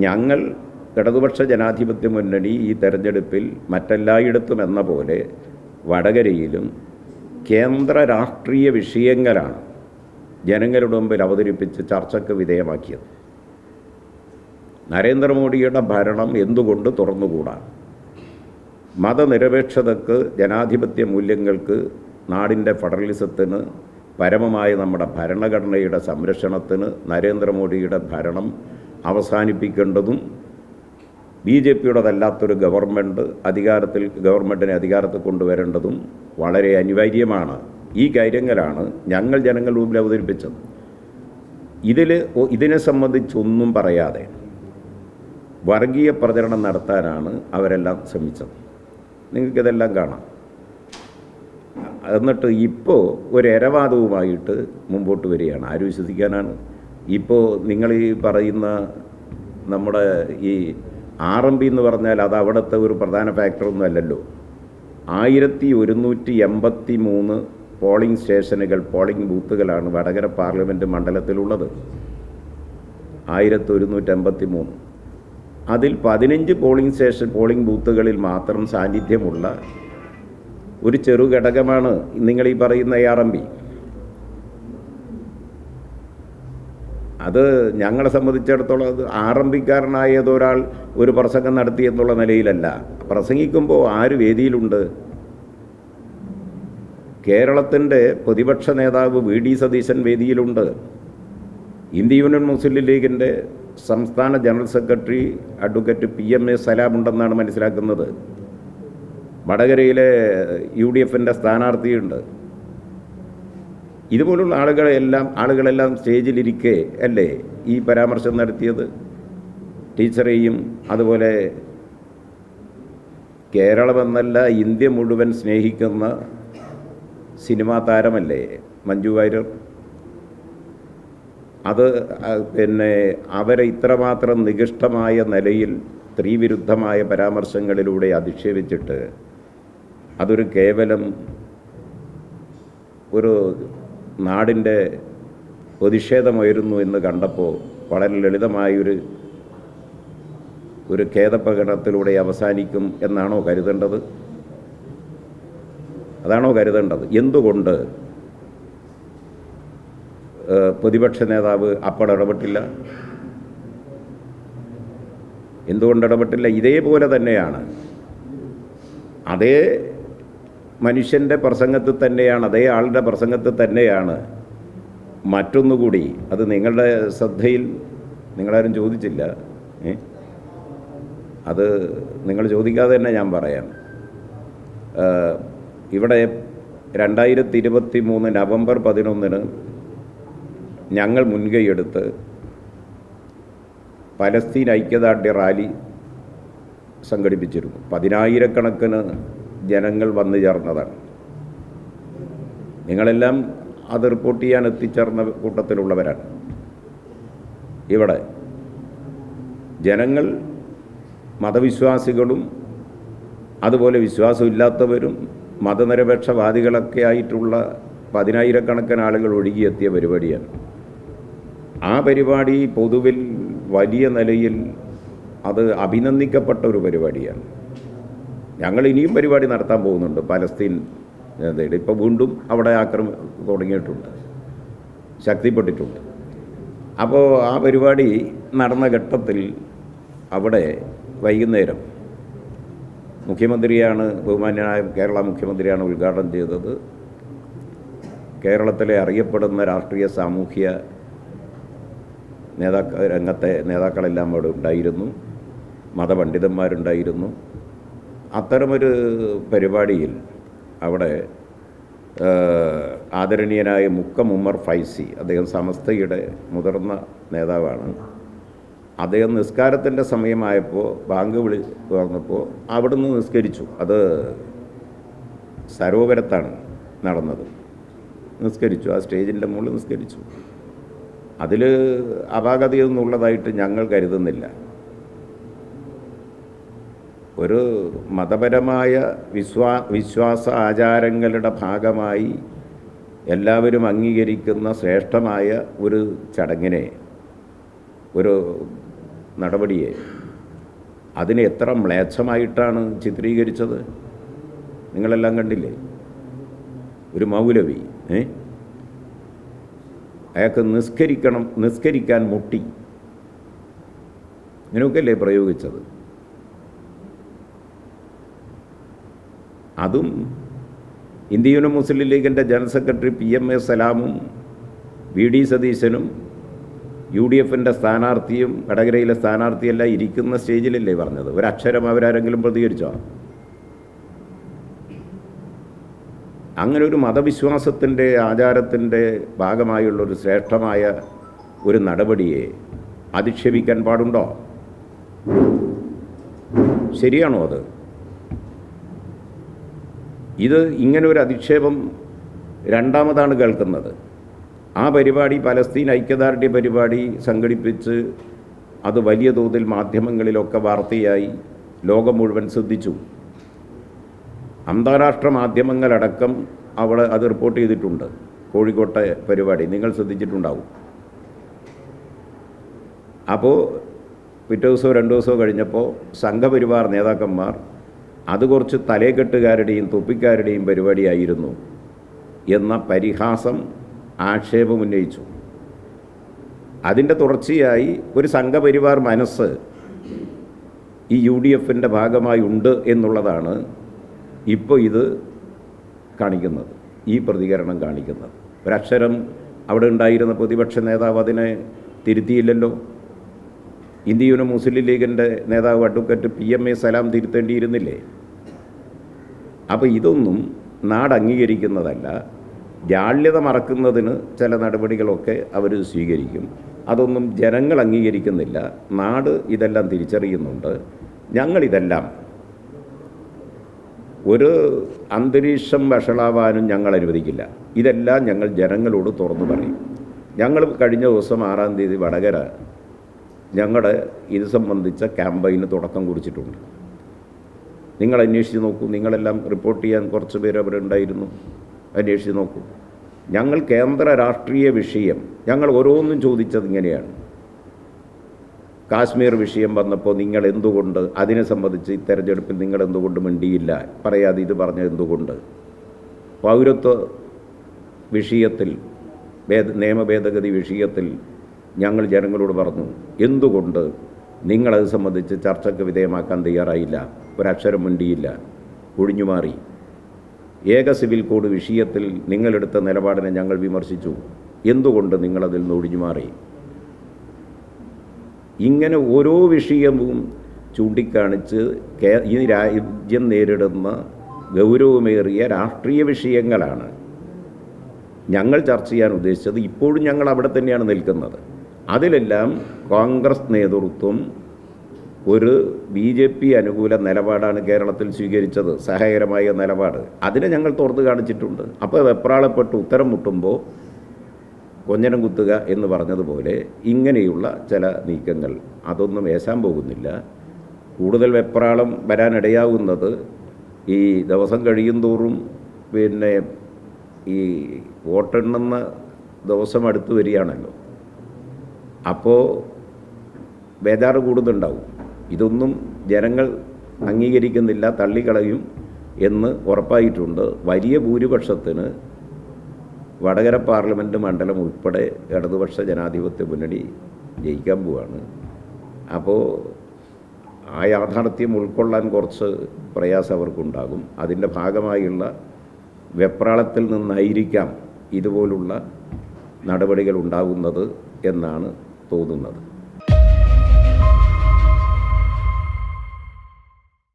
ഞങ്ങൾ ഇടതുപക്ഷ ജനാധിപത്യ മുന്നണി ഈ തെരഞ്ഞെടുപ്പിൽ മറ്റെല്ലായിടത്തും എന്ന പോലെ വടകരയിലും കേന്ദ്ര രാഷ്ട്രീയ വിഷയങ്ങളാണ് ജനങ്ങളുടെ മുമ്പിൽ അവതരിപ്പിച്ച് ചർച്ചയ്ക്ക് വിധേയമാക്കിയത്. നരേന്ദ്രമോദിയുടെ ഭരണം എന്തുകൊണ്ട് തുറന്നുകൂടാ? മതനിരപേക്ഷതയ്ക്ക്, ജനാധിപത്യ മൂല്യങ്ങൾക്ക്, നാടിൻ്റെ ഫെഡറലിസത്തിന്, പരമമായ നമ്മുടെ ഭരണഘടനയുടെ സംരക്ഷണത്തിന് നരേന്ദ്രമോദിയുടെ ഭരണം അവസാനിപ്പിക്കേണ്ടതും BJPയുടേതല്ലാത്തൊരു ഗവൺമെൻറ്റിനെ അധികാരത്തിൽ കൊണ്ടുവരേണ്ടതും വളരെ അനിവാര്യമാണ്. ഈ കാര്യങ്ങളാണ് ഞങ്ങൾ ജനങ്ങളുടെ മുമ്പിൽ അവതരിപ്പിച്ചത്. ഇതിനെ സംബന്ധിച്ചൊന്നും പറയാതെ വർഗീയ പ്രചരണം നടത്താനാണ് അവരെല്ലാം ശ്രമിച്ചത്. നിങ്ങൾക്കിതെല്ലാം കാണാം. എന്നിട്ട് ഇപ്പോൾ ഒരു എരവാദവുമായിട്ട് മുമ്പോട്ട് വരികയാണ്. ആര് വിശ്വസിക്കാനാണ്? ഇപ്പോൾ നിങ്ങൾ ഈ പറയുന്ന നമ്മുടെ ഈ RMB എന്ന് പറഞ്ഞാൽ അത് അവിടുത്തെ ഒരു പ്രധാന ഫാക്ടറൊന്നും അല്ലല്ലോ. 1183 പോളിംഗ് സ്റ്റേഷനുകൾ, പോളിംഗ് ബൂത്തുകളാണ് വടകര പാർലമെൻറ്റ് മണ്ഡലത്തിലുള്ളത്. 1183. അതിൽ 15 പോളിംഗ് ബൂത്തുകളിൽ മാത്രം സാന്നിധ്യമുള്ള ഒരു ചെറു ഘടകമാണ് നിങ്ങൾ ഈ പറയുന്ന RMB. അത് ഞങ്ങളെ സംബന്ധിച്ചിടത്തോളം അത് RMBക്കാരനായ ഏതൊരാൾ ഒരു പ്രസംഗം നടത്തിയെന്നുള്ള നിലയിലല്ല. പ്രസംഗിക്കുമ്പോൾ ആര് വേദിയിലുണ്ട്? കേരളത്തിൻ്റെ പ്രതിപക്ഷ നേതാവ് VD സതീശൻ വേദിയിലുണ്ട്. ഇന്ത്യ യൂണിയൻ മുസ്ലിം ലീഗിൻ്റെ സംസ്ഥാന ജനറൽ സെക്രട്ടറി അഡ്വക്കേറ്റ് PMA സലാം ഉണ്ടെന്നാണ് മനസ്സിലാക്കുന്നത്. വടകരയിലെ UDFൻ്റെ സ്ഥാനാർത്ഥിയുണ്ട്. ഇതുപോലുള്ള ആളുകളെല്ലാം സ്റ്റേജിലിരിക്കെ അല്ലേ ഈ പരാമർശം നടത്തിയത്? ടീച്ചറെയും അതുപോലെ കേരളമെന്നല്ല ഇന്ത്യ മുഴുവൻ സ്നേഹിക്കുന്ന സിനിമാ താരമല്ലേ മഞ്ജു വാര്യർ? അത് പിന്നെ അവരെ ഇത്രമാത്രം നികൃഷ്ടമായ നിലയിൽ സ്ത്രീവിരുദ്ധമായ പരാമർശങ്ങളിലൂടെ അധിക്ഷേപിച്ചിട്ട് അതൊരു കേവലം ഒരു നാടിൻ്റെ പ്രതിഷേധമായിരുന്നു എന്ന് കണ്ടപ്പോൾ വളരെ ലളിതമായൊരു ഖേദപ്രകടനത്തിലൂടെ അവസാനിക്കും എന്നാണോ കരുതേണ്ടത്? അതാണോ കരുതേണ്ടത്? എന്തുകൊണ്ട് പ്രതിപക്ഷ നേതാവ് അപ്പോൾ ഇടപെട്ടില്ല? എന്തുകൊണ്ട് ഇടപെട്ടില്ല? ഇതേപോലെ തന്നെയാണ്, അതേ മനുഷ്യൻ്റെ പ്രസംഗത്തിൽ തന്നെയാണ്, അതേ ആളുടെ പ്രസംഗത്തിൽ തന്നെയാണ് മറ്റൊന്നുകൂടി. അത് നിങ്ങളുടെ ശ്രദ്ധയിൽ നിങ്ങളാരും ചോദിച്ചില്ല. അത് നിങ്ങൾ ചോദിക്കാതെ തന്നെ ഞാൻ പറയാം. ഇവിടെ 2023 നവംബർ 11 ഞങ്ങൾ മുൻകൈയെടുത്ത് പലസ്തീൻ ഐക്യദാർഢ്യ റാലി സംഘടിപ്പിച്ചിരുന്നു. 10,000-കണക്കിന് ജനങ്ങൾ വന്നു ചേർന്നതാണ്. നിങ്ങളെല്ലാം അത് റിപ്പോർട്ട് ചെയ്യാൻ എത്തിച്ചേർന്ന കൂട്ടത്തിലുള്ളവരാണ്. ഇവിടെ ജനങ്ങൾ, മതവിശ്വാസികളും അതുപോലെ വിശ്വാസമില്ലാത്തവരും മതനിരപേക്ഷവാദികളൊക്കെ ആയിട്ടുള്ള 10,000-കണക്കിന് ആളുകൾ ഒഴുകിയെത്തിയ പരിപാടിയാണ്. ആ പരിപാടി പൊതുവിൽ വലിയ നിലയിൽ അത് അഭിനന്ദിക്കപ്പെട്ട ഒരു പരിപാടിയാണ്. ഞങ്ങൾ ഇനിയും പരിപാടി നടത്താൻ പോകുന്നുണ്ട്. പലസ്തീൻ ഇപ്പോൾ വീണ്ടും അവിടെ തുടങ്ങിയിട്ടുണ്ട്, ശക്തിപ്പെട്ടിട്ടുണ്ട്. അപ്പോൾ ആ പരിപാടി നടന്ന ഘട്ടത്തിൽ അവിടെ വൈകുന്നേരം മുഖ്യമന്ത്രിയാണ്, ബഹുമാന്യനായ കേരള മുഖ്യമന്ത്രിയാണ് ഉദ്ഘാടനം ചെയ്തത്. കേരളത്തിലെ അറിയപ്പെടുന്ന രാഷ്ട്രീയ സാമൂഹ്യ രംഗത്തെ നേതാക്കളെല്ലാം അവിടെ ഉണ്ടായിരുന്നു, മതപണ്ഡിതന്മാരുണ്ടായിരുന്നു. അത്തരമൊരു പരിപാടിയിൽ അവിടെ ആദരണീയനായ മുക്കം ഉമ്മർ ഫൈസി, അദ്ദേഹം സമസ്തയുടെ മുതിർന്ന നേതാവാണ്. അദ്ദേഹം നിസ്കാരത്തിൻ്റെ സമയമായപ്പോൾ ബാങ്ക് വന്നപ്പോൾ അവിടുന്ന് നിസ്കരിച്ചു. അത് സരോവരത്താണ് നടന്നത്. നിസ്കരിച്ചു, ആ സ്റ്റേജിൻ്റെ മുകളിൽ നിസ്കരിച്ചു. അതിൽ അപാകതയൊന്നുള്ളതായിട്ട് ഞങ്ങൾ കരുതുന്നില്ല. ഒരു മതപരമായ വിശ്വാസ ആചാരങ്ങളുടെ ഭാഗമായി എല്ലാവരും അംഗീകരിക്കുന്ന ശ്രേഷ്ഠമായ ഒരു ചടങ്ങിനെ, ഒരു നടപടിയെ അതിനെ എത്ര മ്ലേച്ഛമായിട്ടാണ് ചിത്രീകരിച്ചത് നിങ്ങളെല്ലാം കണ്ടില്ലേ? ഒരു മൗലവി അയാൾക്ക് നിസ്കരിക്കാൻ മുട്ടി, ഇങ്ങനെയൊക്കെയല്ലേ പ്രയോഗിച്ചത്? അതും ഇന്ത്യ യൂണിയൻ മുസ്ലിം ലീഗിൻ്റെ ജനറൽ സെക്രട്ടറി PMA സലാമും VD സതീശനും UDFൻ്റെ സ്ഥാനാർത്ഥിയും വടകരയിലെ സ്ഥാനാർത്ഥിയെല്ലാം ഇരിക്കുന്ന സ്റ്റേജിലല്ലേ പറഞ്ഞത്? ഒരക്ഷരം അവരാരെങ്കിലും പ്രതികരിച്ചോ? അങ്ങനെ ഒരു മതവിശ്വാസത്തിൻ്റെ ആചാരത്തിൻ്റെ ഭാഗമായുള്ളൊരു ശ്രേഷ്ഠമായ ഒരു നടപടിയെ അധിക്ഷേപിക്കാൻ പാടുണ്ടോ? ശരിയാണോ അത്? ഇത് ഇങ്ങനൊരു അധിക്ഷേപം രണ്ടാമതാണ് കേൾക്കുന്നത്. ആ പരിപാടി പലസ്തീൻ ഐക്യദാർഢ്യ പരിപാടി സംഘടിപ്പിച്ച് അത് വലിയ തോതിൽ മാധ്യമങ്ങളിലൊക്കെ വാർത്തയായി ലോകം മുഴുവൻ ശ്രദ്ധിച്ചു. അന്താരാഷ്ട്ര മാധ്യമങ്ങളടക്കം അവിടെ അത് റിപ്പോർട്ട് ചെയ്തിട്ടുണ്ട്. കോഴിക്കോട്ടെ പരിപാടി നിങ്ങൾ ശ്രദ്ധിച്ചിട്ടുണ്ടാവും. അപ്പോൾ പിറ്റേ ദിവസമോ 2 ദിവസമോ കഴിഞ്ഞപ്പോൾ സംഘപരിവാർ നേതാക്കന്മാർ അത് കുറച്ച് തലേക്കെട്ടുകാരുടെയും തൊപ്പിക്കാരുടെയും പരിപാടിയായിരുന്നു എന്ന പരിഹാസം ആക്ഷേപമുന്നയിച്ചു. അതിൻ്റെ തുടർച്ചയായി ഒരു സംഘപരിവാർ മനസ്സ് ഈ UDFൻ്റെ ഭാഗമായി ഉണ്ട് എന്നുള്ളതാണ് ഇപ്പോൾ ഇത് കാണിക്കുന്നത്, ഈ പ്രതികരണം കാണിക്കുന്നത്. ഒരക്ഷരം അവിടെ ഉണ്ടായിരുന്ന പ്രതിപക്ഷ നേതാവ് അതിനെ തിരുത്തിയില്ലല്ലോ. ഇന്ത്യ യൂണിയൻ മുസ്ലിം ലീഗിൻ്റെ നേതാവ് അഡ്വക്കേറ്റ് PMA സലാം തിരുത്തേണ്ടിയിരുന്നില്ലേ? അപ്പോൾ ഇതൊന്നും നാട് അംഗീകരിക്കുന്നതല്ല. ജാള്യത മറക്കുന്നതിന് ചില നടപടികളൊക്കെ അവർ സ്വീകരിക്കും. അതൊന്നും ജനങ്ങൾ അംഗീകരിക്കുന്നില്ല. നാട് ഇതെല്ലാം തിരിച്ചറിയുന്നുണ്ട്. ഞങ്ങളിതെല്ലാം ഒരു അന്തരീക്ഷം വഷളാവാനും ഞങ്ങൾ അനുവദിക്കില്ല. ഇതെല്ലാം ഞങ്ങൾ ജനങ്ങളോട് തുറന്നു പറയും. ഞങ്ങൾ കഴിഞ്ഞ ദിവസം 6-ാം തീയതി വടകര ഞങ്ങളുടെ ഇത് സംബന്ധിച്ച ക്യാമ്പയിന് തുടക്കം കുറിച്ചിട്ടുണ്ട്. നിങ്ങൾ അന്വേഷിച്ച് നോക്കൂ. നിങ്ങളെല്ലാം റിപ്പോർട്ട് ചെയ്യാൻ കുറച്ച് പേര് അവിടെ ഉണ്ടായിരുന്നു. അന്വേഷിച്ച് നോക്കൂ. ഞങ്ങൾ കേന്ദ്ര രാഷ്ട്രീയ വിഷയം ഞങ്ങൾ ഓരോന്നും ചോദിച്ചത് ഇങ്ങനെയാണ്. കാശ്മീർ വിഷയം വന്നപ്പോൾ നിങ്ങൾ എന്തുകൊണ്ട് അതിനെ സംബന്ധിച്ച് ഈ തെരഞ്ഞെടുപ്പിൽ നിങ്ങൾ എന്തുകൊണ്ട് മിണ്ടിയില്ല, പറയാതെ ഇത് പറഞ്ഞ എന്തുകൊണ്ട്? പൗരത്വ വിഷയത്തിൽ നിയമ ഭേദഗതി വിഷയത്തിൽ ഞങ്ങൾ ജനങ്ങളോട് പറഞ്ഞു, എന്തുകൊണ്ട് നിങ്ങളത് സംബന്ധിച്ച് ചർച്ചയ്ക്ക് വിധേയമാക്കാൻ തയ്യാറായില്ല? ഒരക്ഷരം മിണ്ടിയില്ല, ഒഴിഞ്ഞുമാറി. ഏക സിവിൽ കോഡ് വിഷയത്തിൽ നിങ്ങളെടുത്ത നിലപാടിനെ ഞങ്ങൾ വിമർശിച്ചു. എന്തുകൊണ്ട് നിങ്ങളതിൽ നിന്ന് ഒഴിഞ്ഞുമാറി? ഇങ്ങനെ ഓരോ വിഷയവും ചൂണ്ടിക്കാണിച്ച് ഈ രാജ്യം നേരിടുന്ന ഗൗരവമേറിയ രാഷ്ട്രീയ വിഷയങ്ങളാണ് ഞങ്ങൾ ചർച്ച ചെയ്യാൻ ഉദ്ദേശിച്ചത്. ഇപ്പോഴും ഞങ്ങൾ അവിടെ തന്നെയാണ് നിൽക്കുന്നത്. അതിലെല്ലാം കോൺഗ്രസ് നേതൃത്വം ഒരു BJP അനുകൂല നിലപാടാണ് കേരളത്തിൽ സ്വീകരിച്ചത്, സഹായകരമായ നിലപാട്. അതിനെ ഞങ്ങൾ തുറന്നു കാണിച്ചിട്ടുണ്ട്. അപ്പോൾ വെപ്രാളപ്പെട്ട് ഉത്തരം മുട്ടുമ്പോൾ കൊഞ്ഞനം കുത്തുക എന്ന് പറഞ്ഞതുപോലെ ഇങ്ങനെയുള്ള ചില നീക്കങ്ങൾ അതൊന്നും ഏശാൻ പോകുന്നില്ല. കൂടുതൽ വെപ്രാളം വരാനിടയാവുന്നത് ഈ ദിവസം കഴിയുന്തോറും പിന്നെ ഈ വോട്ടെണ്ണുന്ന ദിവസം അടുത്ത് വരികയാണല്ലോ. അപ്പോൾ ബേജാറ് കൂടുതലുണ്ടാവും. ഇതൊന്നും ജനങ്ങൾ അംഗീകരിക്കുന്നില്ല, തള്ളിക്കളയും എന്ന് ഉറപ്പായിട്ടുണ്ട്. വലിയ ഭൂരിപക്ഷത്തിന് വടകര പാർലമെൻറ്റ് മണ്ഡലം ഉൾപ്പെടെ ഇടതുപക്ഷ ജനാധിപത്യ മുന്നണി ജയിക്കാൻ പോവാണ്. അപ്പോൾ ആ യാഥാർത്ഥ്യം ഉൾക്കൊള്ളാൻ കുറച്ച് പ്രയാസം അവർക്കുണ്ടാകും. അതിൻ്റെ ഭാഗമായുള്ള വെപ്രാളത്തിൽ നിന്നായിരിക്കാം ഇതുപോലുള്ള നടപടികൾ ഉണ്ടാകുന്നത് എന്നാണ് തോന്നുന്നത്.